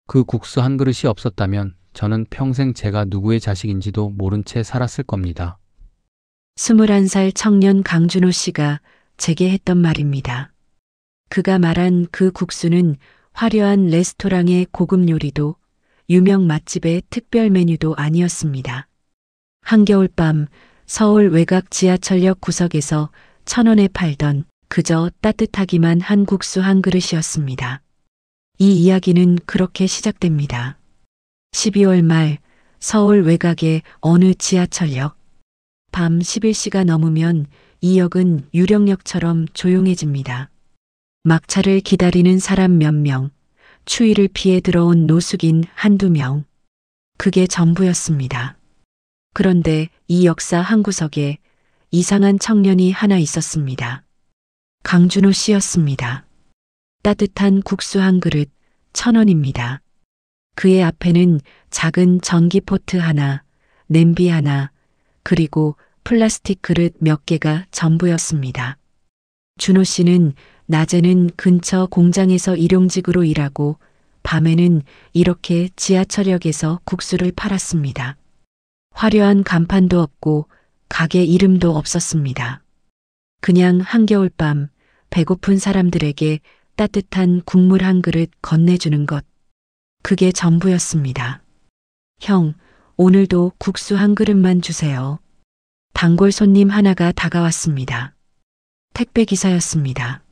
그 국수 한 그릇이 없었다면 저는 평생 제가 누구의 자식인지도 모른 채 살았을 겁니다. 21살 청년 강준호 씨가 제게 했던 말입니다. 그가 말한 그 국수는 화려한 레스토랑의 고급 요리도 유명 맛집의 특별 메뉴도 아니었습니다. 한겨울밤 서울 외곽 지하철역 구석에서 1,000원에 팔던 그저 따뜻하기만 한 국수 한 그릇이었습니다. 이 이야기는 그렇게 시작됩니다. 12월 말 서울 외곽의 어느 지하철역. 밤 11시가 넘으면 이 역은 유령역처럼 조용해집니다. 막차를 기다리는 사람 몇 명, 추위를 피해 들어온 노숙인 한두 명. 그게 전부였습니다. 그런데 이 역사 한 구석에 이상한 청년이 하나 있었습니다. 강준호 씨였습니다. 따뜻한 국수 한 그릇 1,000원입니다. 그의 앞에는 작은 전기포트 하나, 냄비 하나, 그리고 플라스틱 그릇 몇 개가 전부였습니다. 준호 씨는 낮에는 근처 공장에서 일용직으로 일하고 밤에는 이렇게 지하철역에서 국수를 팔았습니다. 화려한 간판도 없고 가게 이름도 없었습니다. 그냥 한겨울밤 배고픈 사람들에게 따뜻한 국물 한 그릇 건네주는 것. 그게 전부였습니다. 형, 오늘도 국수 한 그릇만 주세요. 단골 손님 하나가 다가왔습니다. 택배기사였습니다.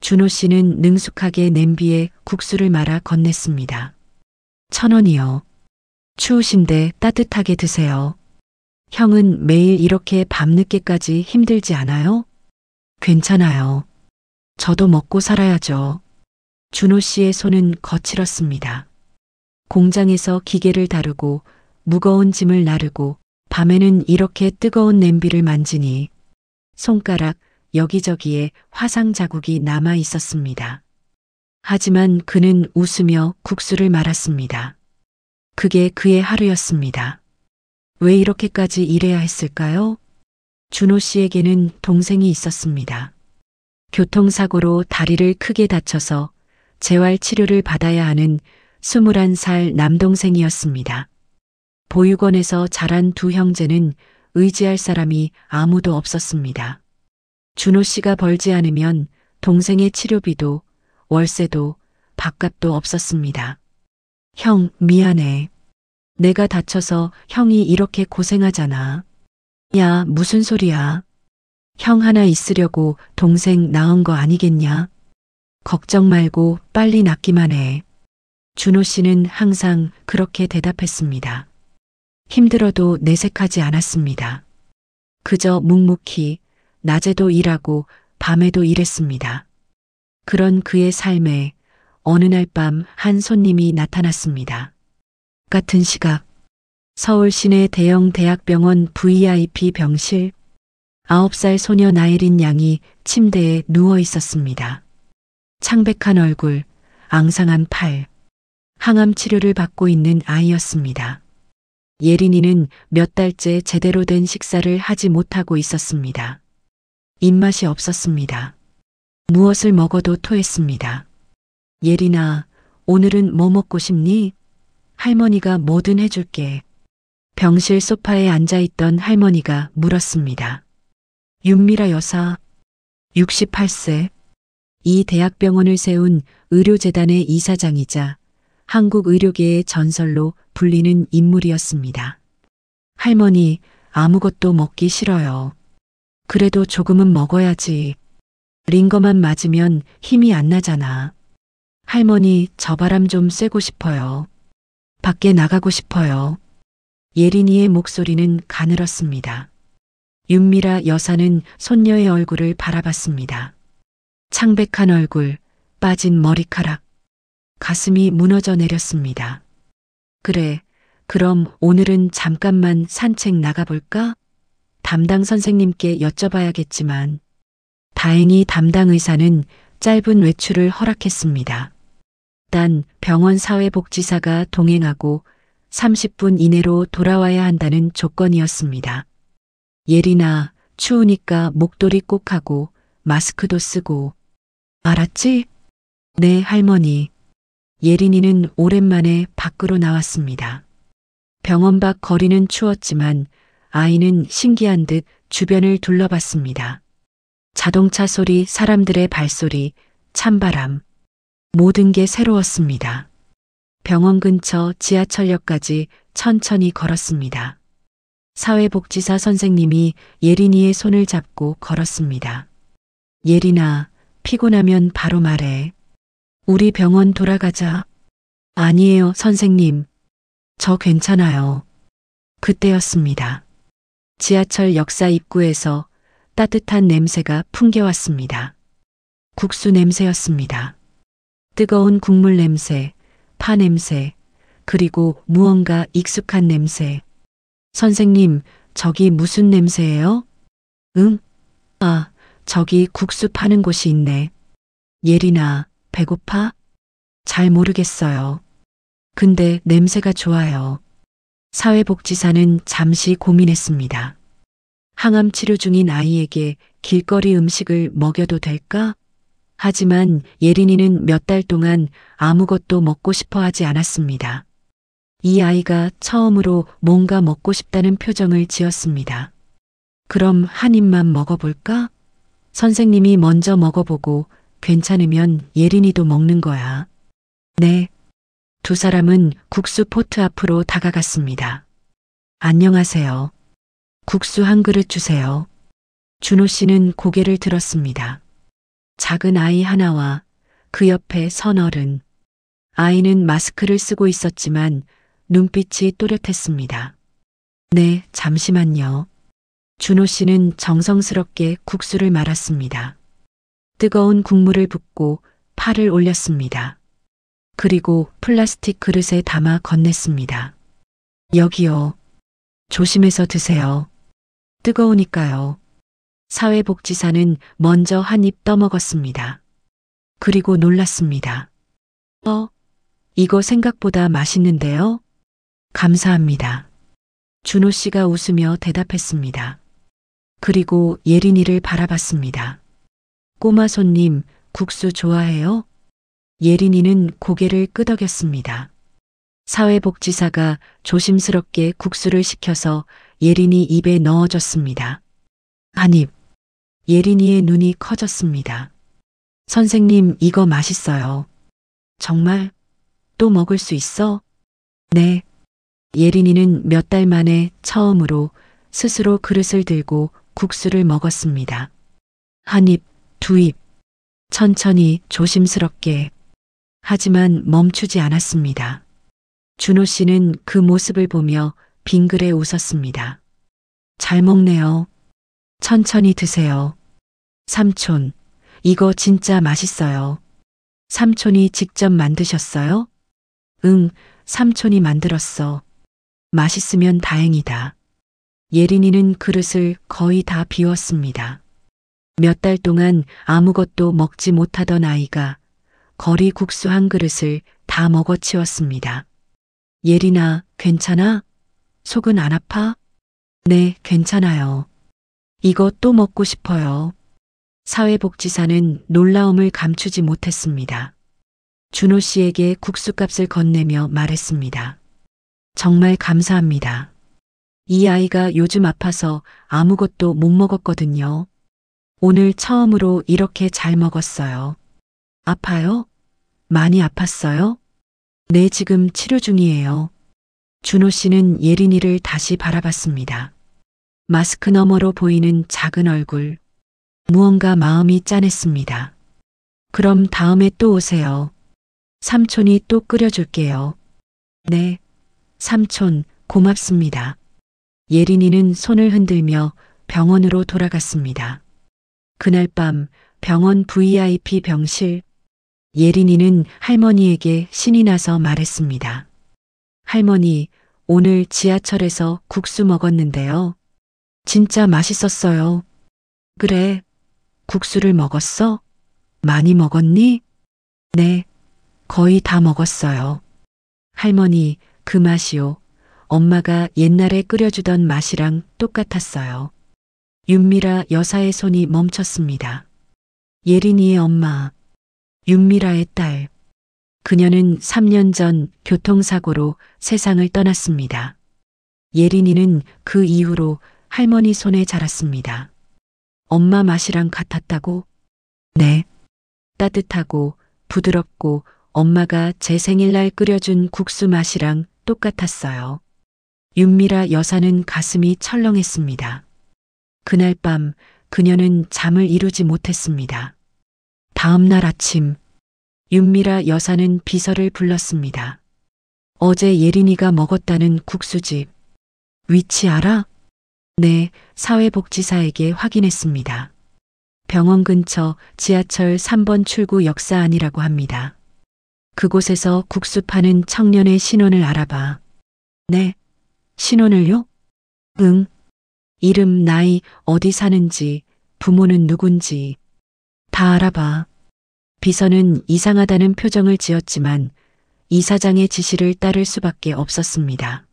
준호 씨는 능숙하게 냄비에 국수를 말아 건넸습니다. 1,000원이요. 추우신데 따뜻하게 드세요. 형은 매일 이렇게 밤늦게까지 힘들지 않아요? 괜찮아요. 저도 먹고 살아야죠. 준호 씨의 손은 거칠었습니다. 공장에서 기계를 다루고 무거운 짐을 나르고 밤에는 이렇게 뜨거운 냄비를 만지니 손가락 여기저기에 화상 자국이 남아 있었습니다. 하지만 그는 웃으며 국수를 말았습니다. 그게 그의 하루였습니다. 왜 이렇게까지 일해야 했을까요? 준호 씨에게는 동생이 있었습니다. 교통사고로 다리를 크게 다쳐서 재활 치료를 받아야 하는 21살 남동생이었습니다. 보육원에서 자란 두 형제는 의지할 사람이 아무도 없었습니다. 준호 씨가 벌지 않으면 동생의 치료비도 월세도 밥값도 없었습니다. 형, 미안해. 내가 다쳐서 형이 이렇게 고생하잖아. 야, 무슨 소리야. 형 하나 있으려고 동생 낳은 거 아니겠냐? 걱정 말고 빨리 낫기만 해. 준호 씨는 항상 그렇게 대답했습니다. 힘들어도 내색하지 않았습니다. 그저 묵묵히 낮에도 일하고 밤에도 일했습니다. 그런 그의 삶에 어느 날 밤 한 손님이 나타났습니다. 같은 시각 서울 시내 대형 대학병원 VIP 병실 9살 소녀 나혜린 양이 침대에 누워 있었습니다. 창백한 얼굴, 앙상한 팔, 항암 치료를 받고 있는 아이였습니다. 예린이는 몇 달째 제대로 된 식사를 하지 못하고 있었습니다. 입맛이 없었습니다. 무엇을 먹어도 토했습니다. 예린아, 오늘은 뭐 먹고 싶니? 할머니가 뭐든 해줄게. 병실 소파에 앉아있던 할머니가 물었습니다. 윤미라 여사, 68세. 이 대학병원을 세운 의료재단의 이사장이자 한국 의료계의 전설로 불리는 인물이었습니다. 할머니, 아무것도 먹기 싫어요. 그래도 조금은 먹어야지. 링거만 맞으면 힘이 안 나잖아. 할머니, 저 바람 좀 쐬고 싶어요. 밖에 나가고 싶어요. 예린이의 목소리는 가늘었습니다. 윤미라 여사는 손녀의 얼굴을 바라봤습니다. 창백한 얼굴, 빠진 머리카락, 가슴이 무너져 내렸습니다. 그래, 그럼 오늘은 잠깐만 산책 나가볼까? 담당 선생님께 여쭤봐야겠지만, 다행히 담당 의사는 짧은 외출을 허락했습니다. 단 병원 사회복지사가 동행하고 30분 이내로 돌아와야 한다는 조건이었습니다. 예린아, 추우니까 목도리 꼭 하고 마스크도 쓰고. 알았지? 네, 할머니. 예린이는 오랜만에 밖으로 나왔습니다. 병원 밖 거리는 추웠지만 아이는 신기한 듯 주변을 둘러봤습니다. 자동차 소리, 사람들의 발소리, 찬바람. 모든 게 새로웠습니다. 병원 근처 지하철역까지 천천히 걸었습니다. 사회복지사 선생님이 예린이의 손을 잡고 걸었습니다. 예린아, 피곤하면 바로 말해. 우리 병원 돌아가자. 아니에요, 선생님. 저 괜찮아요. 그때였습니다. 지하철 역사 입구에서 따뜻한 냄새가 풍겨왔습니다. 국수 냄새였습니다. 뜨거운 국물 냄새, 파 냄새, 그리고 무언가 익숙한 냄새. 선생님, 저기 무슨 냄새예요? 응? 아, 저기 국수 파는 곳이 있네. 예린아, 배고파? 잘 모르겠어요. 근데 냄새가 좋아요. 사회복지사는 잠시 고민했습니다. 항암 치료 중인 아이에게 길거리 음식을 먹여도 될까? 하지만 예린이는 몇 달 동안 아무것도 먹고 싶어 하지 않았습니다. 이 아이가 처음으로 뭔가 먹고 싶다는 표정을 지었습니다. 그럼 한 입만 먹어볼까? 선생님이 먼저 먹어보고 괜찮으면 예린이도 먹는 거야. 네. 두 사람은 국수 포트 앞으로 다가갔습니다. 안녕하세요. 국수 한 그릇 주세요. 준호 씨는 고개를 들었습니다. 작은 아이 하나와 그 옆에 선어른. 아이는 마스크를 쓰고 있었지만 눈빛이 또렷했습니다. 네, 잠시만요. 준호 씨는 정성스럽게 국수를 말았습니다. 뜨거운 국물을 붓고 파를 올렸습니다. 그리고 플라스틱 그릇에 담아 건넸습니다. 여기요. 조심해서 드세요. 뜨거우니까요. 사회복지사는 먼저 한 입 떠먹었습니다. 그리고 놀랐습니다. 이거 생각보다 맛있는데요? 감사합니다. 준호 씨가 웃으며 대답했습니다. 그리고 예린이를 바라봤습니다. 꼬마 손님, 국수 좋아해요? 예린이는 고개를 끄덕였습니다. 사회복지사가 조심스럽게 국수를 식혀서 예린이 입에 넣어줬습니다. 한 입. 예린이의 눈이 커졌습니다. 선생님, 이거 맛있어요. 정말? 또 먹을 수 있어? 네. 예린이는 몇 달 만에 처음으로 스스로 그릇을 들고 국수를 먹었습니다. 한 입, 두 입. 천천히 조심스럽게. 하지만 멈추지 않았습니다. 준호 씨는 그 모습을 보며 빙그레 웃었습니다. 잘 먹네요. 천천히 드세요. 삼촌, 이거 진짜 맛있어요. 삼촌이 직접 만드셨어요? 응, 삼촌이 만들었어. 맛있으면 다행이다. 예린이는 그릇을 거의 다 비웠습니다. 몇 달 동안 아무것도 먹지 못하던 아이가 거리 국수 한 그릇을 다 먹어치웠습니다. 예린아, 괜찮아? 속은 안 아파? 네, 괜찮아요. 이거 또 먹고 싶어요. 사회복지사는 놀라움을 감추지 못했습니다. 준호 씨에게 국수값을 건네며 말했습니다. 정말 감사합니다. 이 아이가 요즘 아파서 아무것도 못 먹었거든요. 오늘 처음으로 이렇게 잘 먹었어요. 아파요? 많이 아팠어요? 네, 지금 치료 중이에요. 준호 씨는 예린이를 다시 바라봤습니다. 마스크 너머로 보이는 작은 얼굴. 무언가 마음이 짠했습니다. 그럼 다음에 또 오세요. 삼촌이 또 끓여줄게요. 네, 삼촌, 고맙습니다. 예린이는 손을 흔들며 병원으로 돌아갔습니다. 그날 밤 병원 VIP 병실. 예린이는 할머니에게 신이 나서 말했습니다. 할머니, 오늘 지하철에서 국수 먹었는데요. 진짜 맛있었어요. 그래, 국수를 먹었어? 많이 먹었니? 네, 거의 다 먹었어요. 할머니, 그 맛이요. 엄마가 옛날에 끓여주던 맛이랑 똑같았어요. 윤미라 여사의 손이 멈췄습니다. 예린이의 엄마, 윤미라의 딸. 그녀는 3년 전 교통사고로 세상을 떠났습니다. 예린이는 그 이후로 할머니 손에 자랐습니다. 엄마 맛이랑 같았다고? 네. 따뜻하고 부드럽고 엄마가 제 생일날 끓여준 국수 맛이랑 똑같았어요. 윤미라 여사는 가슴이 철렁했습니다. 그날 밤 그녀는 잠을 이루지 못했습니다. 다음 날 아침 윤미라 여사는 비서를 불렀습니다. 어제 예린이가 먹었다는 국수집 위치 알아? 네, 사회복지사에게 확인했습니다. 병원 근처 지하철 3번 출구 역사 안이라고 합니다. 그곳에서 국수 파는 청년의 신원을 알아봐. 네, 신원을요? 응. 이름, 나이, 어디 사는지, 부모는 누군지 다 알아봐. 비서는 이상하다는 표정을 지었지만 이사장의 지시를 따를 수밖에 없었습니다.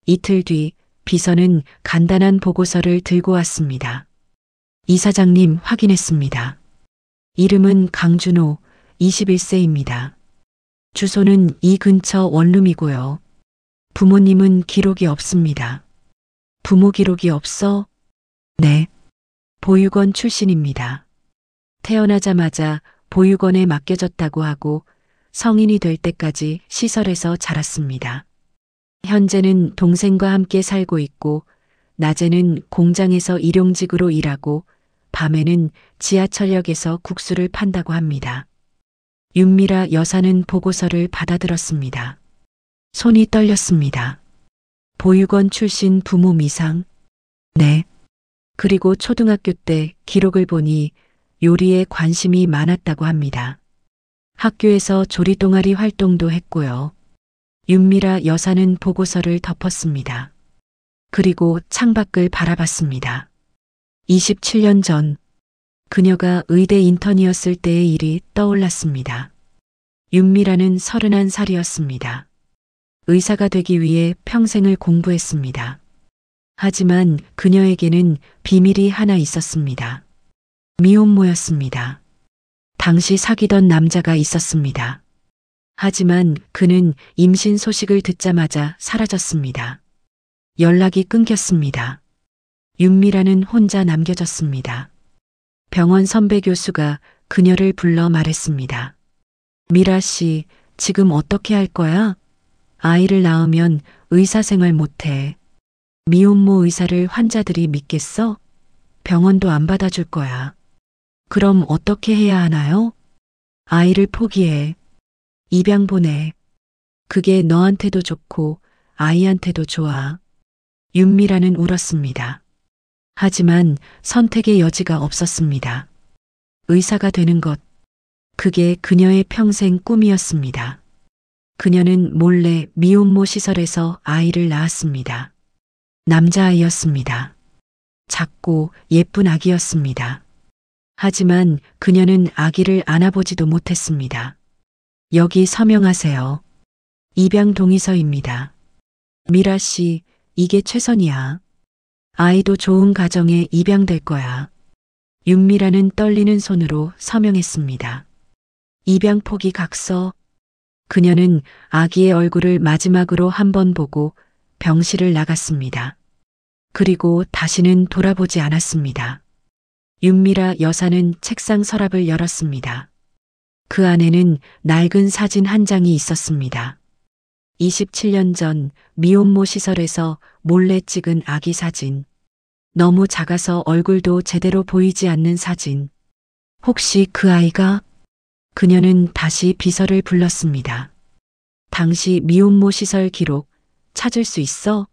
이틀 뒤 비서는 간단한 보고서를 들고 왔습니다. 이사장님 확인했습니다. 이름은 강준호, 21세입니다. 주소는 이 근처 원룸이고요. 부모님은 기록이 없습니다. 부모 기록이 없어? 네. 보육원 출신입니다. 태어나자마자 보육원에 맡겨졌다고 하고 성인이 될 때까지 시설에서 자랐습니다. 현재는 동생과 함께 살고 있고 낮에는 공장에서 일용직으로 일하고 밤에는 지하철역에서 국수를 판다고 합니다. 윤미라 여사는 보고서를 받아들었습니다. 손이 떨렸습니다. 보육원 출신 부모 미상? 네. 그리고 초등학교 때 기록을 보니 요리에 관심이 많았다고 합니다. 학교에서 조리 동아리 활동도 했고요. 윤미라 여사는 보고서를 덮었습니다. 그리고 창밖을 바라봤습니다. 27년 전 그녀가 의대 인턴이었을 때의 일이 떠올랐습니다. 윤미라는 31살이었습니다. 의사가 되기 위해 평생을 공부했습니다. 하지만 그녀에게는 비밀이 하나 있었습니다. 미혼모였습니다. 당시 사귀던 남자가 있었습니다. 하지만 그는 임신 소식을 듣자마자 사라졌습니다. 연락이 끊겼습니다. 윤미라는 혼자 남겨졌습니다. 병원 선배 교수가 그녀를 불러 말했습니다. 미라 씨, 지금 어떻게 할 거야? 아이를 낳으면 의사 생활 못해. 미혼모 의사를 환자들이 믿겠어? 병원도 안 받아줄 거야. 그럼 어떻게 해야 하나요? 아이를 포기해. 입양 보내. 그게 너한테도 좋고 아이한테도 좋아. 윤미라는 울었습니다. 하지만 선택의 여지가 없었습니다. 의사가 되는 것, 그게 그녀의 평생 꿈이었습니다. 그녀는 몰래 미혼모 시설에서 아이를 낳았습니다. 남자아이였습니다. 작고 예쁜 아기였습니다. 하지만 그녀는 아기를 안아보지도 못했습니다. 여기 서명하세요. 입양 동의서입니다. 미라 씨, 이게 최선이야. 아이도 좋은 가정에 입양될 거야. 윤미라는 떨리는 손으로 서명했습니다. 입양 포기 각서. 그녀는 아기의 얼굴을 마지막으로 한 번 보고 병실을 나갔습니다. 그리고 다시는 돌아보지 않았습니다. 윤미라 여사는 책상 서랍을 열었습니다. 그 안에는 낡은 사진 한 장이 있었습니다. 27년 전 미혼모 시설에서 몰래 찍은 아기 사진. 너무 작아서 얼굴도 제대로 보이지 않는 사진. 혹시 그 아이가? 그녀는 다시 비서를 불렀습니다. 당시 미혼모 시설 기록 찾을 수 있어?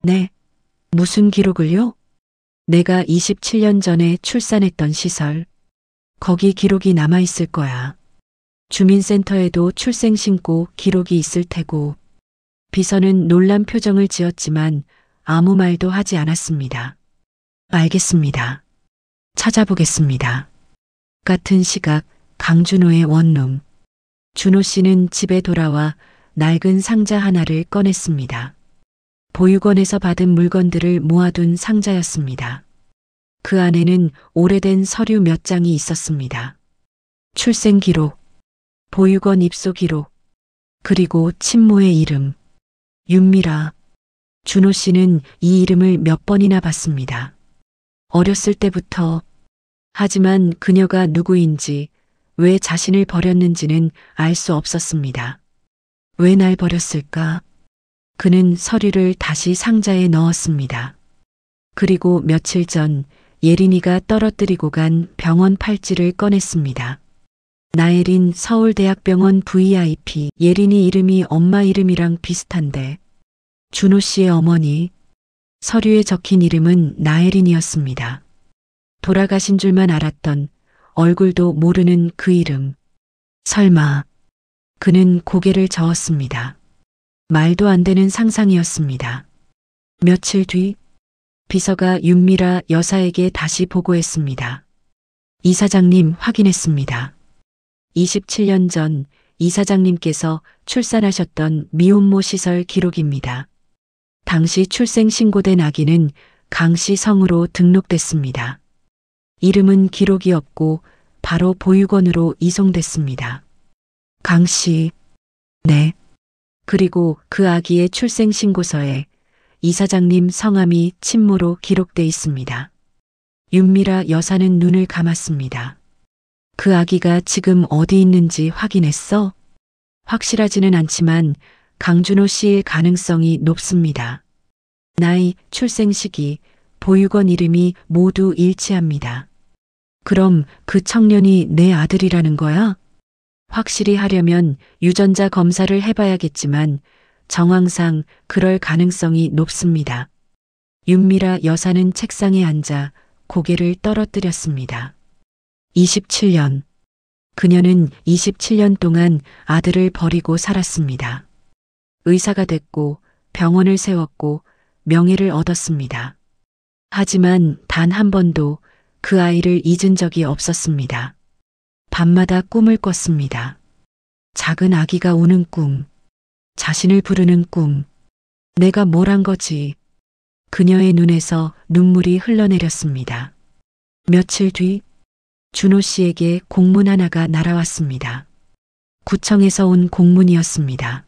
네. 무슨 기록을요? 내가 27년 전에 출산했던 시설. 거기 기록이 남아있을 거야. 주민센터에도 출생신고 기록이 있을 테고. 비서는 놀란 표정을 지었지만 아무 말도 하지 않았습니다. 알겠습니다. 찾아보겠습니다. 같은 시각 강준호의 원룸. 준호 씨는 집에 돌아와 낡은 상자 하나를 꺼냈습니다. 보육원에서 받은 물건들을 모아둔 상자였습니다. 그 안에는 오래된 서류 몇 장이 있었습니다. 출생 기록, 보육원 입소 기록, 그리고 친모의 이름. 윤미라. 준호 씨는 이 이름을 몇 번이나 봤습니다. 어렸을 때부터. 하지만 그녀가 누구인지, 왜 자신을 버렸는지는 알 수 없었습니다. 왜 날 버렸을까? 그는 서류를 다시 상자에 넣었습니다. 그리고 며칠 전 예린이가 떨어뜨리고 간 병원 팔찌를 꺼냈습니다. 나혜린 서울대학병원 VIP. 예린이 이름이 엄마 이름이랑 비슷한데 준호 씨의 어머니. 서류에 적힌 이름은 나혜린이었습니다. 돌아가신 줄만 알았던, 얼굴도 모르는 그 이름. 설마. 그는 고개를 저었습니다. 말도 안 되는 상상이었습니다. 며칠 뒤 비서가 윤미라 여사에게 다시 보고했습니다. 이사장님 확인했습니다. 27년 전 이사장님께서 출산하셨던 미혼모 시설 기록입니다. 당시 출생 신고된 아기는 강씨 성으로 등록됐습니다. 이름은 기록이 없고 바로 보육원으로 이송됐습니다. 강씨. 네. 그리고 그 아기의 출생 신고서에 이사장님 성함이 친모로 기록돼 있습니다. 윤미라 여사는 눈을 감았습니다. 그 아기가 지금 어디 있는지 확인했어? 확실하지는 않지만 강준호 씨일 가능성이 높습니다. 나이, 출생 시기, 보육원 이름이 모두 일치합니다. 그럼 그 청년이 내 아들이라는 거야? 확실히 하려면 유전자 검사를 해봐야겠지만 정황상 그럴 가능성이 높습니다. 윤미라 여사는 책상에 앉아 고개를 떨어뜨렸습니다. 27년. 그녀는 27년 동안 아들을 버리고 살았습니다. 의사가 됐고 병원을 세웠고 명예를 얻었습니다. 하지만 단 한 번도 그 아이를 잊은 적이 없었습니다. 밤마다 꿈을 꿨습니다. 작은 아기가 우는 꿈, 자신을 부르는 꿈. 내가 뭘 한 거지? 그녀의 눈에서 눈물이 흘러내렸습니다. 며칠 뒤 준호 씨에게 공문 하나가 날아왔습니다. 구청에서 온 공문이었습니다.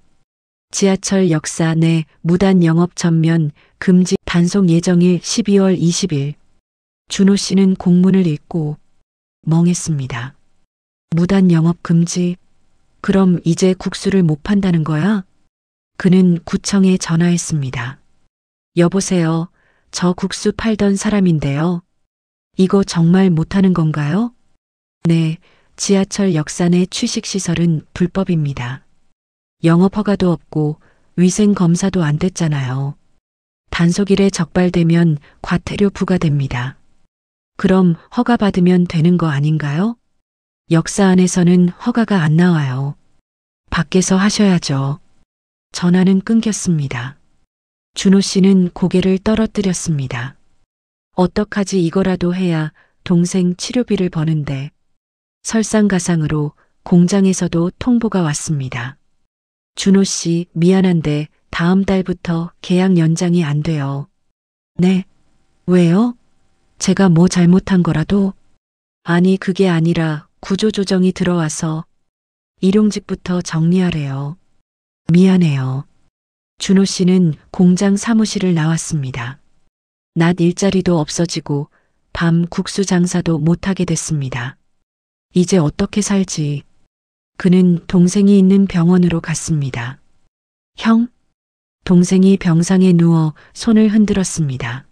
지하철 역사 내 무단 영업 전면 금지 단속 예정일 12월 20일. 준호 씨는 공문을 읽고 멍했습니다. 무단 영업 금지? 그럼 이제 국수를 못 판다는 거야? 그는 구청에 전화했습니다. 여보세요. 저 국수 팔던 사람인데요. 이거 정말 못하는 건가요? 네, 지하철 역사 내 취식시설은 불법입니다. 영업허가도 없고 위생검사도 안 됐잖아요. 단속일에 적발되면 과태료 부과됩니다. 그럼 허가 받으면 되는 거 아닌가요? 역사 안에서는 허가가 안 나와요. 밖에서 하셔야죠. 전화는 끊겼습니다. 준호 씨는 고개를 떨어뜨렸습니다. 어떡하지, 이거라도 해야 동생 치료비를 버는데. 설상가상으로 공장에서도 통보가 왔습니다. 준호 씨, 미안한데 다음 달부터 계약 연장이 안 돼요. 네? 왜요? 제가 뭐 잘못한 거라도? 아니, 그게 아니라 구조조정이 들어와서 일용직부터 정리하래요. 미안해요. 준호 씨는 공장 사무실을 나왔습니다. 낮 일자리도 없어지고 밤 국수 장사도 못하게 됐습니다. 이제 어떻게 살지? 그는 동생이 있는 병원으로 갔습니다. 형? 동생이 병상에 누워 손을 흔들었습니다.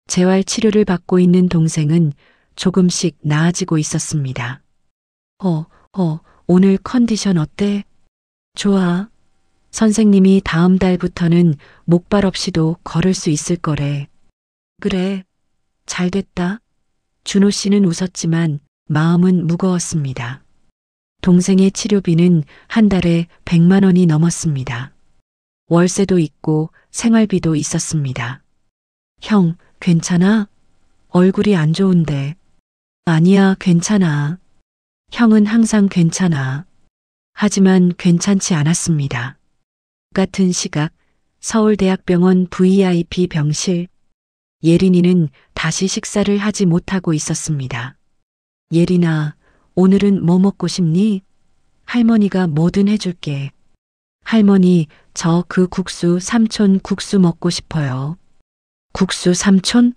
재활 치료를 받고 있는 동생은 조금씩 나아지고 있었습니다. 오늘 컨디션 어때? 좋아. 선생님이 다음 달부터는 목발 없이도 걸을 수 있을 거래. 그래. 잘 됐다. 준호 씨는 웃었지만 마음은 무거웠습니다. 동생의 치료비는 한 달에 100만 원이 넘었습니다. 월세도 있고 생활비도 있었습니다. 형, 괜찮아? 얼굴이 안 좋은데. 아니야, 괜찮아. 형은 항상 괜찮아. 하지만 괜찮지 않았습니다. 같은 시각 서울대학병원 VIP 병실. 예린이는 다시 식사를 하지 못하고 있었습니다. 예린아, 오늘은 뭐 먹고 싶니? 할머니가 뭐든 해줄게. 할머니, 저 그 국수 삼촌 국수 먹고 싶어요. 국수 삼촌?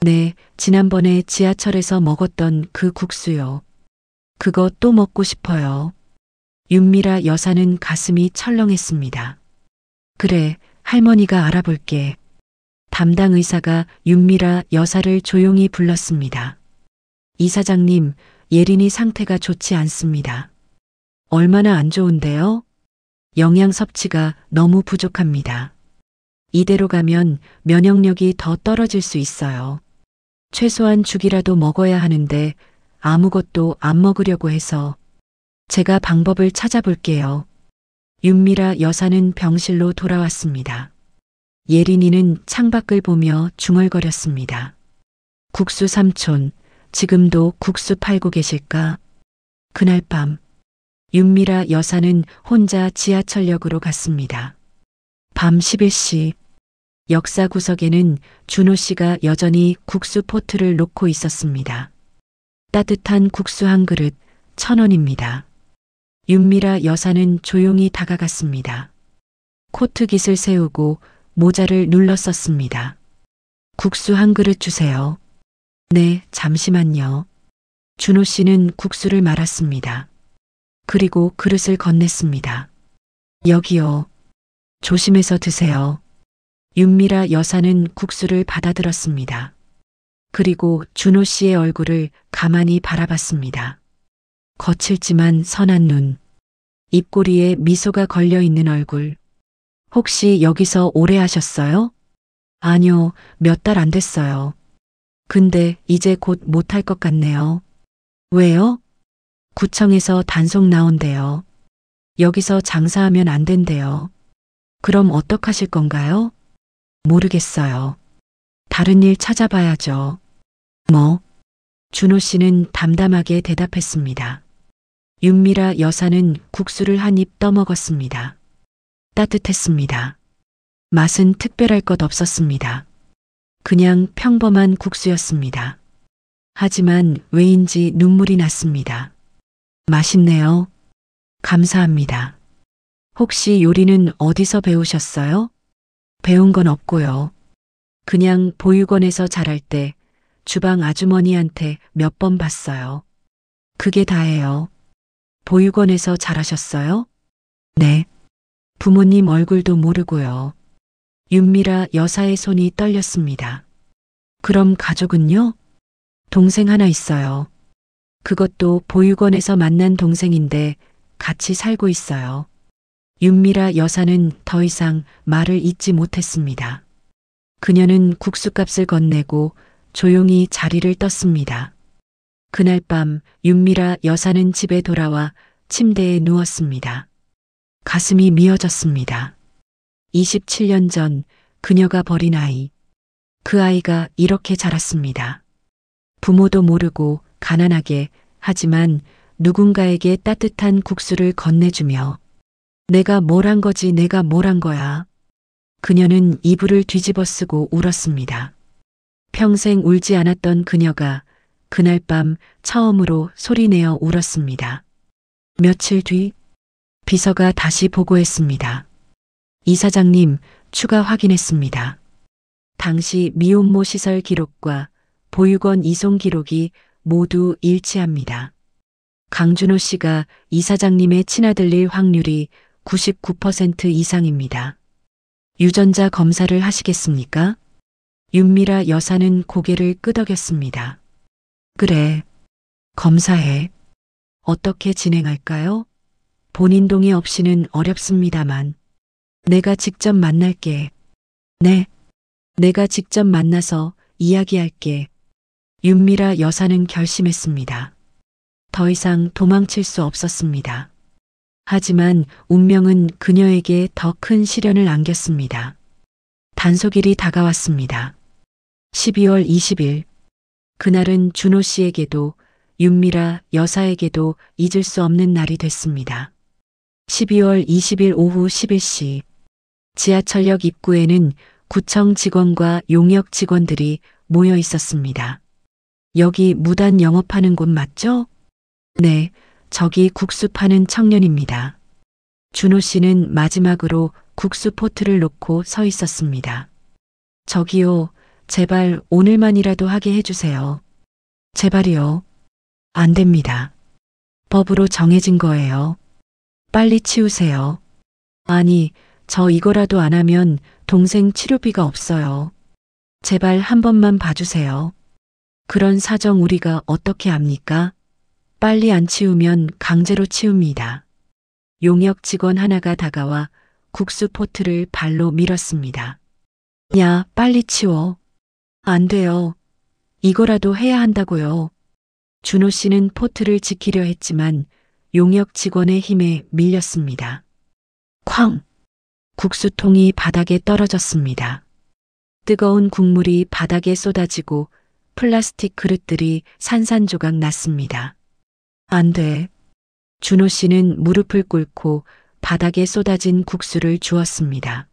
네, 지난번에 지하철에서 먹었던 그 국수요. 그거 또 먹고 싶어요. 윤미라 여사는 가슴이 철렁했습니다. 그래, 할머니가 알아볼게. 담당 의사가 윤미라 여사를 조용히 불렀습니다. 이사장님, 예린이 상태가 좋지 않습니다. 얼마나 안 좋은데요? 영양 섭취가 너무 부족합니다. 이대로 가면 면역력이 더 떨어질 수 있어요. 최소한 죽이라도 먹어야 하는데 아무것도 안 먹으려고 해서 제가 방법을 찾아볼게요. 윤미라 여사는 병실로 돌아왔습니다. 예린이는 창밖을 보며 중얼거렸습니다. 국수 삼촌, 지금도 국수 팔고 계실까? 그날 밤, 윤미라 여사는 혼자 지하철역으로 갔습니다. 밤 11시, 역사 구석에는 준호 씨가 여전히 국수 포트를 놓고 있었습니다. 따뜻한 국수 한 그릇 1,000원입니다. 윤미라 여사는 조용히 다가갔습니다. 코트깃을 세우고 모자를 눌러 썼습니다. 국수 한 그릇 주세요. 네, 잠시만요. 준호 씨는 국수를 말았습니다. 그리고 그릇을 건넸습니다. 여기요. 조심해서 드세요. 윤미라 여사는 국수를 받아들었습니다. 그리고 준호 씨의 얼굴을 가만히 바라봤습니다. 거칠지만 선한 눈, 입꼬리에 미소가 걸려 있는 얼굴. 혹시 여기서 오래 하셨어요? 아니요, 몇 달 안 됐어요. 근데 이제 곧 못할 것 같네요. 왜요? 구청에서 단속 나온대요. 여기서 장사하면 안 된대요. 그럼 어떡하실 건가요? 모르겠어요. 다른 일 찾아봐야죠. 뭐? 준호 씨는 담담하게 대답했습니다. 윤미라 여사는 국수를 한 입 떠먹었습니다. 따뜻했습니다. 맛은 특별할 것 없었습니다. 그냥 평범한 국수였습니다. 하지만 왜인지 눈물이 났습니다. 맛있네요. 감사합니다. 혹시 요리는 어디서 배우셨어요? 배운 건 없고요. 그냥 보육원에서 자랄 때 주방 아주머니한테 몇 번 봤어요. 그게 다예요. 보육원에서 자라셨어요? 네. 부모님 얼굴도 모르고요. 윤미라 여사의 손이 떨렸습니다. 그럼 가족은요? 동생 하나 있어요. 그것도 보육원에서 만난 동생인데 같이 살고 있어요. 윤미라 여사는 더 이상 말을 잇지 못했습니다. 그녀는 국수값을 건네고 조용히 자리를 떴습니다. 그날 밤 윤미라 여사는 집에 돌아와 침대에 누웠습니다. 가슴이 미어졌습니다. 27년 전 그녀가 버린 아이. 그 아이가 이렇게 자랐습니다. 부모도 모르고 가난하게, 하지만 누군가에게 따뜻한 국수를 건네주며 내가 뭘 한 거지, 내가 뭘 한 거야. 그녀는 이불을 뒤집어 쓰고 울었습니다. 평생 울지 않았던 그녀가 그날 밤 처음으로 소리내어 울었습니다. 며칠 뒤 비서가 다시 보고했습니다. 이사장님, 추가 확인했습니다. 당시 미혼모 시설 기록과 보육원 이송 기록이 모두 일치합니다. 강준호 씨가 이사장님의 친아들일 확률이 99% 이상입니다. 유전자 검사를 하시겠습니까? 윤미라 여사는 고개를 끄덕였습니다. 그래, 검사해. 어떻게 진행할까요? 본인 동의 없이는 어렵습니다만. 내가 직접 만날게. 네, 내가 직접 만나서 이야기할게. 윤미라 여사는 결심했습니다. 더 이상 도망칠 수 없었습니다. 하지만 운명은 그녀에게 더 큰 시련을 안겼습니다. 단속일이 다가왔습니다. 12월 20일. 그날은 준호 씨에게도 윤미라 여사에게도 잊을 수 없는 날이 됐습니다. 12월 20일 오후 11시. 지하철역 입구에는 구청 직원과 용역 직원들이 모여 있었습니다. 여기 무단 영업하는 곳 맞죠? 네, 저기 국수 파는 청년입니다. 준호 씨는 마지막으로 국수 포트를 놓고 서 있었습니다. 저기요, 제발 오늘만이라도 하게 해주세요. 제발이요. 안 됩니다. 법으로 정해진 거예요. 빨리 치우세요. 아니, 저 이거라도 안 하면 동생 치료비가 없어요. 제발 한 번만 봐주세요. 그런 사정 우리가 어떻게 압니까? 빨리 안 치우면 강제로 치웁니다. 용역 직원 하나가 다가와 국수 포트를 발로 밀었습니다. 야, 빨리 치워. 안 돼요. 이거라도 해야 한다고요. 준호 씨는 포트를 지키려 했지만 용역 직원의 힘에 밀렸습니다. 쾅! 국수통이 바닥에 떨어졌습니다. 뜨거운 국물이 바닥에 쏟아지고 플라스틱 그릇들이 산산조각 났습니다. 안 돼. 준호 씨는 무릎을 꿇고 바닥에 쏟아진 국수를 주었습니다.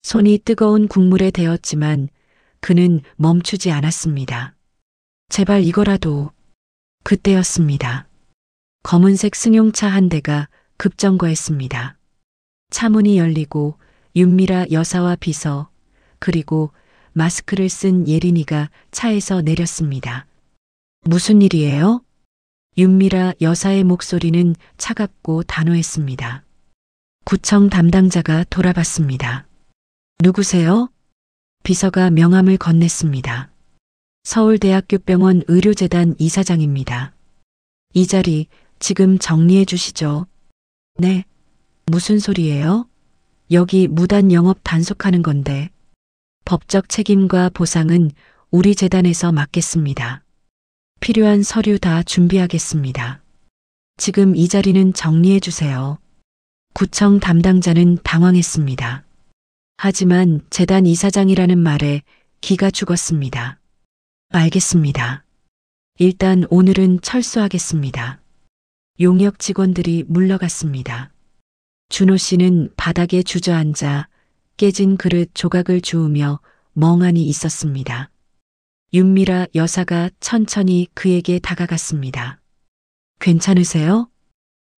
손이 뜨거운 국물에 데었지만 그는 멈추지 않았습니다. 제발 이거라도. 그때였습니다. 검은색 승용차 한 대가 급정거했습니다. 차문이 열리고 윤미라 여사와 비서 그리고 마스크를 쓴 예린이가 차에서 내렸습니다. 무슨 일이에요? 윤미라 여사의 목소리는 차갑고 단호했습니다. 구청 담당자가 돌아봤습니다. 누구세요? 비서가 명함을 건넸습니다. 서울대학교병원 의료재단 이사장입니다. 이 자리 지금 정리해 주시죠. 네. 무슨 소리예요? 여기 무단 영업 단속하는 건데. 법적 책임과 보상은 우리 재단에서 맡겠습니다. 필요한 서류 다 준비하겠습니다. 지금 이 자리는 정리해 주세요. 구청 담당자는 당황했습니다. 하지만 재단 이사장이라는 말에 기가 죽었습니다. 알겠습니다. 일단 오늘은 철수하겠습니다. 용역 직원들이 물러갔습니다. 준호 씨는 바닥에 주저앉아 깨진 그릇 조각을 주우며 멍하니 있었습니다. 윤미라 여사가 천천히 그에게 다가갔습니다. 괜찮으세요?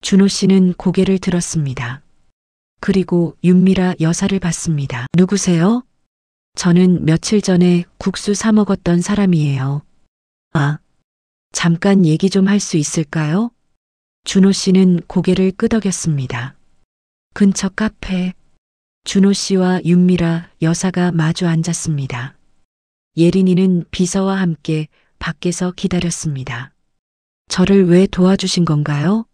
준호 씨는 고개를 들었습니다. 그리고 윤미라 여사를 봤습니다. 누구세요? 저는 며칠 전에 국수 사 먹었던 사람이에요. 아, 잠깐 얘기 좀 할 수 있을까요? 준호 씨는 고개를 끄덕였습니다. 근처 카페. 준호 씨와 윤미라 여사가 마주 앉았습니다. 예린이는 비서와 함께 밖에서 기다렸습니다. 저를 왜 도와주신 건가요?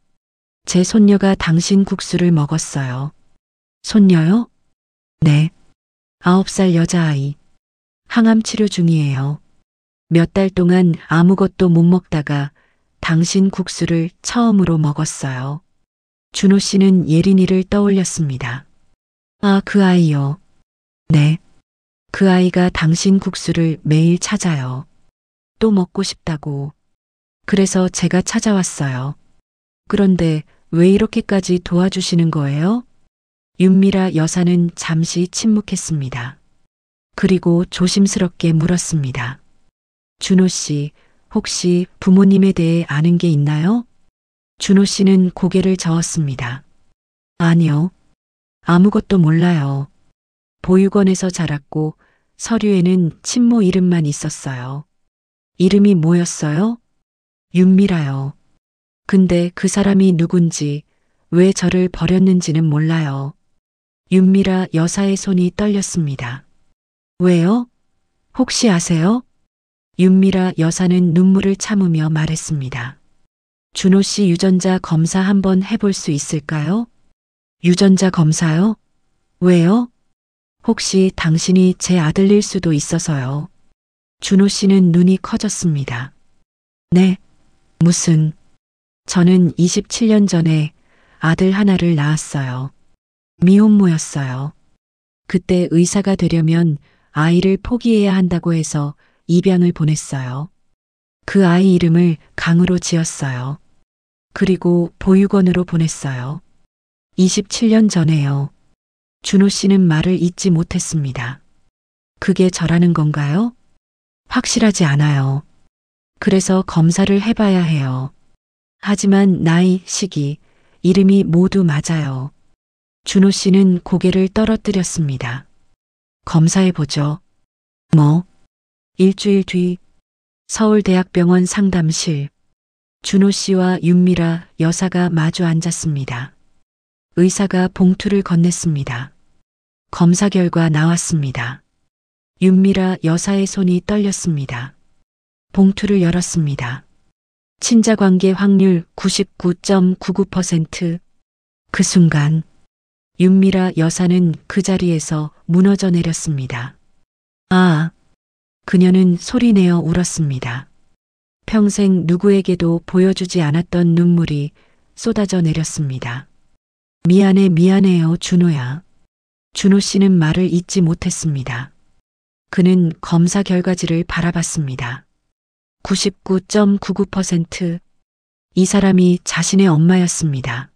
제 손녀가 당신 국수를 먹었어요. 손녀요? 네. 9살 여자아이. 항암 치료 중이에요. 몇 달 동안 아무것도 못 먹다가 당신 국수를 처음으로 먹었어요. 준호 씨는 예린이를 떠올렸습니다. 아, 그 아이요. 네. 그 아이가 당신 국수를 매일 찾아요. 또 먹고 싶다고. 그래서 제가 찾아왔어요. 그런데 왜 이렇게까지 도와주시는 거예요? 윤미라 여사는 잠시 침묵했습니다. 그리고 조심스럽게 물었습니다. 준호 씨, 혹시 부모님에 대해 아는 게 있나요? 준호 씨는 고개를 저었습니다. 아니요. 아무것도 몰라요. 보육원에서 자랐고 서류에는 친모 이름만 있었어요. 이름이 뭐였어요? 윤미라요. 근데 그 사람이 누군지, 왜 저를 버렸는지는 몰라요. 윤미라 여사의 손이 떨렸습니다. 왜요? 혹시 아세요? 윤미라 여사는 눈물을 참으며 말했습니다. 준호 씨 유전자 검사 한번 해볼 수 있을까요? 유전자 검사요? 왜요? 혹시 당신이 제 아들일 수도 있어서요. 준호 씨는 눈이 커졌습니다. 네, 무슨. 저는 27년 전에 아들 하나를 낳았어요. 미혼모였어요. 그때 의사가 되려면 아이를 포기해야 한다고 해서 입양을 보냈어요. 그 아이 이름을 강으로 지었어요. 그리고 보육원으로 보냈어요. 27년 전에요. 준호 씨는 말을 잇지 못했습니다. 그게 저라는 건가요? 확실하지 않아요. 그래서 검사를 해봐야 해요. 하지만 나이, 시기, 이름이 모두 맞아요. 준호 씨는 고개를 떨어뜨렸습니다. 검사해보죠. 뭐? 일주일 뒤 서울대학병원 상담실. 준호 씨와 윤미라 여사가 마주 앉았습니다. 의사가 봉투를 건넸습니다. 검사 결과 나왔습니다. 윤미라 여사의 손이 떨렸습니다. 봉투를 열었습니다. 친자관계 확률 99.99%. 그 순간 윤미라 여사는 그 자리에서 무너져 내렸습니다. 아, 그녀는 소리내어 울었습니다. 평생 누구에게도 보여주지 않았던 눈물이 쏟아져 내렸습니다. 미안해, 미안해요, 준호야. 준호 씨는 말을 잇지 못했습니다. 그는 검사 결과지를 바라봤습니다. 99.99%. 이 사람이 자신의 엄마였습니다.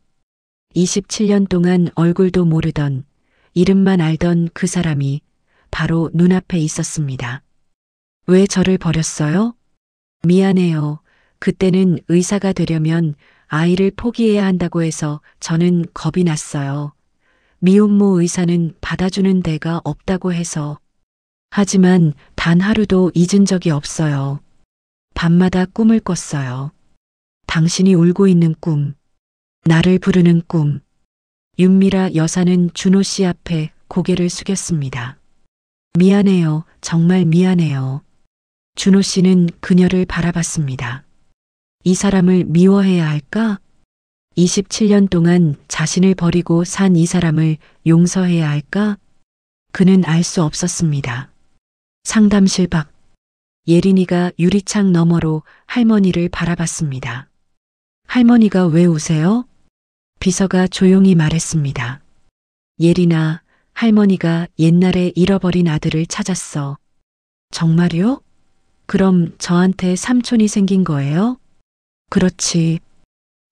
27년 동안 얼굴도 모르던, 이름만 알던 그 사람이 바로 눈앞에 있었습니다. 왜 저를 버렸어요? 미안해요. 그때는 의사가 되려면 아이를 포기해야 한다고 해서 저는 겁이 났어요. 미혼모 의사는 받아주는 데가 없다고 해서. 하지만 단 하루도 잊은 적이 없어요. 밤마다 꿈을 꿨어요. 당신이 울고 있는 꿈, 나를 부르는 꿈. 윤미라 여사는 준호 씨 앞에 고개를 숙였습니다. 미안해요. 정말 미안해요. 준호 씨는 그녀를 바라봤습니다. 이 사람을 미워해야 할까? 27년 동안 자신을 버리고 산 이 사람을 용서해야 할까? 그는 알 수 없었습니다. 상담실 밖. 예린이가 유리창 너머로 할머니를 바라봤습니다. 할머니가 왜 우세요? 비서가 조용히 말했습니다. 예린아, 할머니가 옛날에 잃어버린 아들을 찾았어. 정말요? 그럼 저한테 삼촌이 생긴 거예요? 그렇지.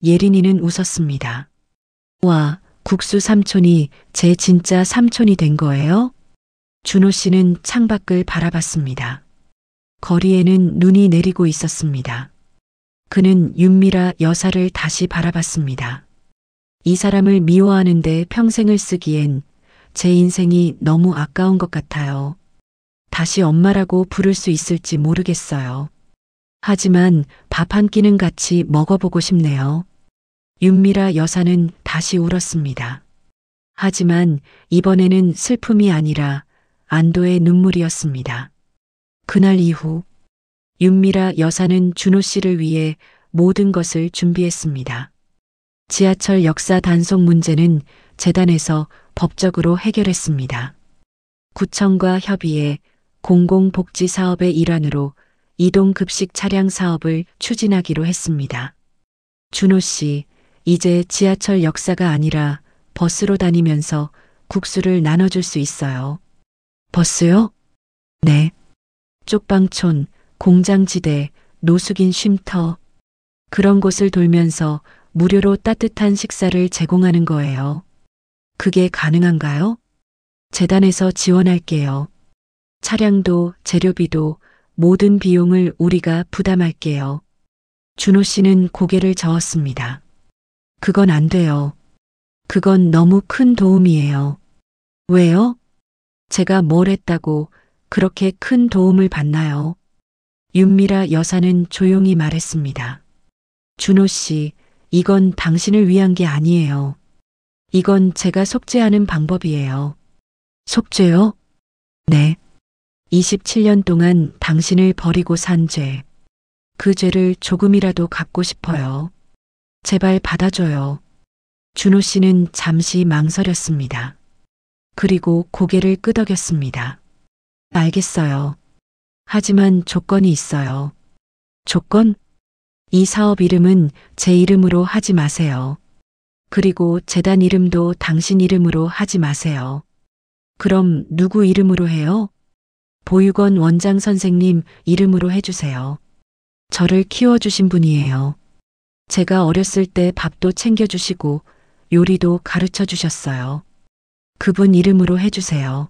예린이는 웃었습니다. 와, 국수 삼촌이 제 진짜 삼촌이 된 거예요? 준호 씨는 창밖을 바라봤습니다. 거리에는 눈이 내리고 있었습니다. 그는 윤미라 여사를 다시 바라봤습니다. 이 사람을 미워하는데 평생을 쓰기엔 제 인생이 너무 아까운 것 같아요. 다시 엄마라고 부를 수 있을지 모르겠어요. 하지만 밥 한 끼는 같이 먹어보고 싶네요. 윤미라 여사는 다시 울었습니다. 하지만 이번에는 슬픔이 아니라 안도의 눈물이었습니다. 그날 이후 윤미라 여사는 준호 씨를 위해 모든 것을 준비했습니다. 지하철 역사 단속 문제는 재단에서 법적으로 해결했습니다. 구청과 협의해 공공복지 사업의 일환으로 이동급식 차량 사업을 추진하기로 했습니다. 준호 씨, 이제 지하철 역사가 아니라 버스로 다니면서 국수를 나눠줄 수 있어요. 버스요? 네. 쪽방촌, 공장지대, 노숙인 쉼터, 그런 곳을 돌면서 무료로 따뜻한 식사를 제공하는 거예요. 그게 가능한가요? 재단에서 지원할게요. 차량도 재료비도 모든 비용을 우리가 부담할게요. 준호 씨는 고개를 저었습니다. 그건 안 돼요. 그건 너무 큰 도움이에요. 왜요? 제가 뭘 했다고 그렇게 큰 도움을 받나요? 윤미라 여사는 조용히 말했습니다. 준호 씨, 이건 당신을 위한 게 아니에요. 이건 제가 속죄하는 방법이에요. 속죄요? 네. 27년 동안 당신을 버리고 산 죄. 그 죄를 조금이라도 갚고 싶어요. 제발 받아줘요. 준호 씨는 잠시 망설였습니다. 그리고 고개를 끄덕였습니다. 알겠어요. 하지만 조건이 있어요. 조건? 이 사업 이름은 제 이름으로 하지 마세요. 그리고 재단 이름도 당신 이름으로 하지 마세요. 그럼 누구 이름으로 해요? 보육원 원장 선생님 이름으로 해주세요. 저를 키워주신 분이에요. 제가 어렸을 때 밥도 챙겨주시고 요리도 가르쳐 주셨어요. 그분 이름으로 해주세요.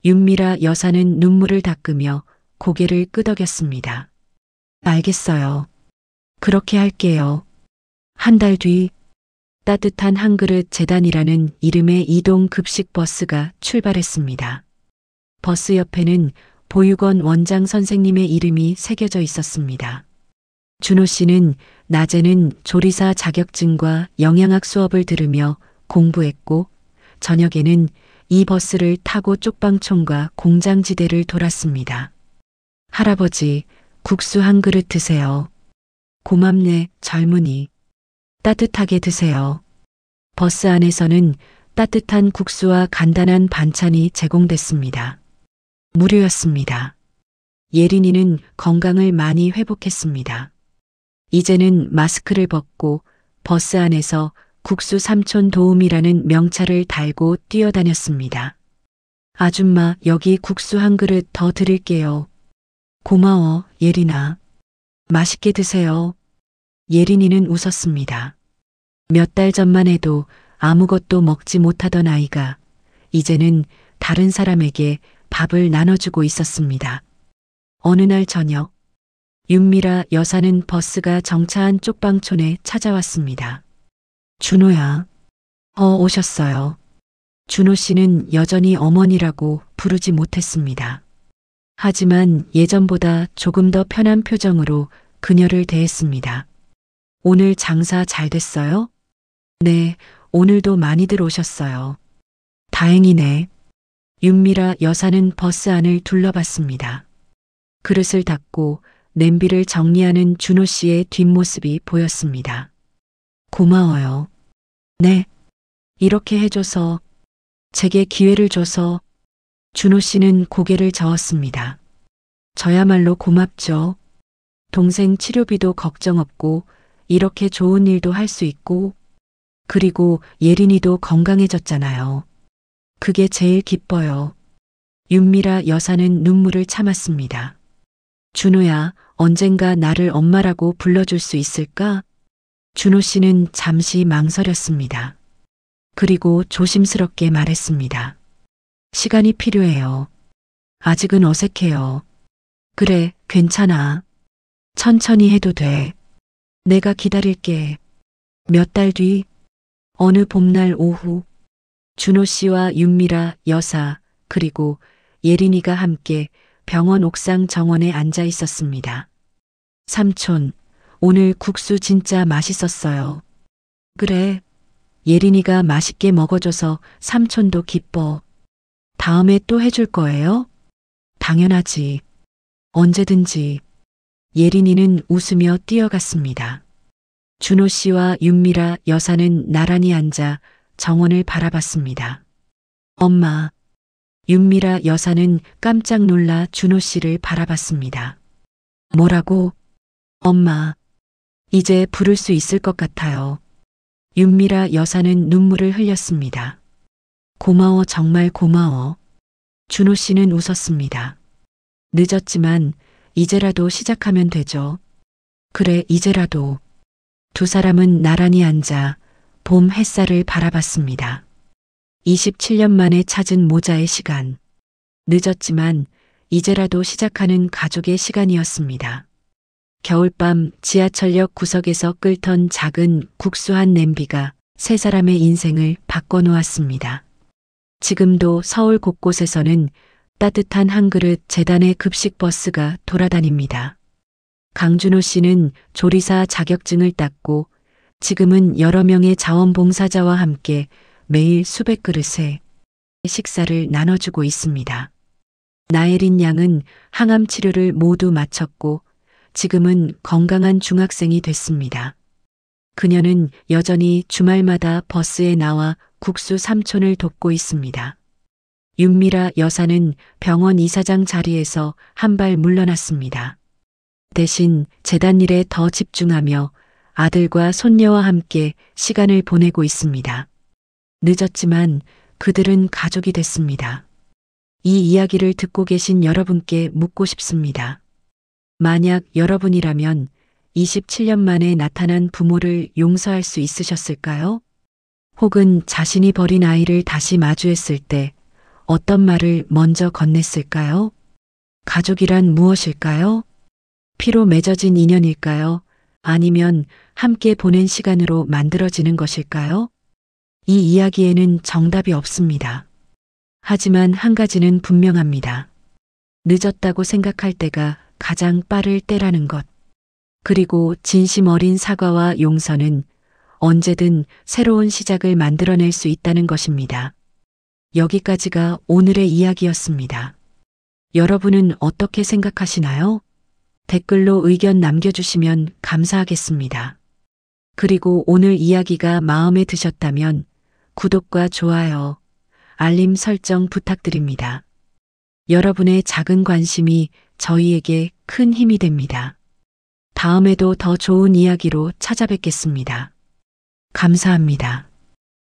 윤미라 여사는 눈물을 닦으며 고개를 끄덕였습니다. 알겠어요. 그렇게 할게요. 한 달 뒤 따뜻한 한 그릇 재단이라는 이름의 이동 급식 버스가 출발했습니다. 버스 옆에는 보육원 원장 선생님의 이름이 새겨져 있었습니다. 준호 씨는 낮에는 조리사 자격증과 영양학 수업을 들으며 공부했고 저녁에는 이 버스를 타고 쪽방촌과 공장지대를 돌았습니다. 할아버지, 국수 한 그릇 드세요. 고맙네, 젊은이. 따뜻하게 드세요. 버스 안에서는 따뜻한 국수와 간단한 반찬이 제공됐습니다. 무료였습니다. 예린이는 건강을 많이 회복했습니다. 이제는 마스크를 벗고 버스 안에서 국수 삼촌 도움이라는 명찰을 달고 뛰어다녔습니다. 아줌마, 여기 국수 한 그릇 더 드릴게요. 고마워, 예린아. 맛있게 드세요. 예린이는 웃었습니다. 몇 달 전만 해도 아무것도 먹지 못하던 아이가 이제는 다른 사람에게 밥을 나눠주고 있었습니다. 어느 날 저녁, 윤미라 여사는 버스가 정차한 쪽방촌에 찾아왔습니다. 준호야. 오셨어요. 준호 씨는 여전히 어머니라고 부르지 못했습니다. 하지만 예전보다 조금 더 편한 표정으로 그녀를 대했습니다. 오늘 장사 잘 됐어요? 네, 오늘도 많이들 오셨어요. 다행이네. 윤미라 여사는 버스 안을 둘러봤습니다. 그릇을 닦고 냄비를 정리하는 준호 씨의 뒷모습이 보였습니다. 고마워요. 네. 이렇게 해줘서, 제게 기회를 줘서. 준호 씨는 고개를 저었습니다. 저야말로 고맙죠. 동생 치료비도 걱정 없고 이렇게 좋은 일도 할 수 있고 그리고 예린이도 건강해졌잖아요. 그게 제일 기뻐요. 윤미라 여사는 눈물을 참았습니다. 준호야, 언젠가 나를 엄마라고 불러줄 수 있을까? 준호 씨는 잠시 망설였습니다. 그리고 조심스럽게 말했습니다. 시간이 필요해요. 아직은 어색해요. 그래, 괜찮아. 천천히 해도 돼. 내가 기다릴게. 몇 달 뒤, 어느 봄날 오후, 준호 씨와 윤미라 여사, 그리고 예린이가 함께 병원 옥상 정원에 앉아 있었습니다. 삼촌, 오늘 국수 진짜 맛있었어요. 그래. 예린이가 맛있게 먹어줘서 삼촌도 기뻐. 다음에 또 해줄 거예요? 당연하지. 언제든지. 예린이는 웃으며 뛰어갔습니다. 준호 씨와 윤미라 여사는 나란히 앉아 정원을 바라봤습니다. 엄마. 윤미라 여사는 깜짝 놀라 준호 씨를 바라봤습니다. 뭐라고? 엄마. 이제 부를 수 있을 것 같아요. 윤미라 여사는 눈물을 흘렸습니다. 고마워, 정말 고마워. 준호 씨는 웃었습니다. 늦었지만 이제라도 시작하면 되죠. 그래, 이제라도. 두 사람은 나란히 앉아 봄 햇살을 바라봤습니다. 27년 만에 찾은 모자의 시간. 늦었지만 이제라도 시작하는 가족의 시간이었습니다. 겨울밤 지하철역 구석에서 끓던 작은 국수 한 냄비가 세 사람의 인생을 바꿔놓았습니다. 지금도 서울 곳곳에서는 따뜻한 한 그릇 재단의 급식 버스가 돌아다닙니다. 강준호 씨는 조리사 자격증을 땄고 지금은 여러 명의 자원봉사자와 함께 매일 수백 그릇의 식사를 나눠주고 있습니다. 나혜린 양은 항암 치료를 모두 마쳤고 지금은 건강한 중학생이 됐습니다. 그녀는 여전히 주말마다 버스에 나와 국수 삼촌을 돕고 있습니다. 윤미라 여사는 병원 이사장 자리에서 한 발 물러났습니다. 대신 재단 일에 더 집중하며 아들과 손녀와 함께 시간을 보내고 있습니다. 늦었지만 그들은 가족이 됐습니다. 이 이야기를 듣고 계신 여러분께 묻고 싶습니다. 만약 여러분이라면 27년 만에 나타난 부모를 용서할 수 있으셨을까요? 혹은 자신이 버린 아이를 다시 마주했을 때 어떤 말을 먼저 건넸을까요? 가족이란 무엇일까요? 피로 맺어진 인연일까요? 아니면 함께 보낸 시간으로 만들어지는 것일까요? 이 이야기에는 정답이 없습니다. 하지만 한 가지는 분명합니다. 늦었다고 생각할 때가 가장 빠를 때라는 것. 그리고 진심 어린 사과와 용서는 언제든 새로운 시작을 만들어낼 수 있다는 것입니다. 여기까지가 오늘의 이야기였습니다. 여러분은 어떻게 생각하시나요? 댓글로 의견 남겨주시면 감사하겠습니다. 그리고 오늘 이야기가 마음에 드셨다면 구독과 좋아요, 알림 설정 부탁드립니다. 여러분의 작은 관심이 저희에게 큰 힘이 됩니다. 다음에도 더 좋은 이야기로 찾아뵙겠습니다. 감사합니다.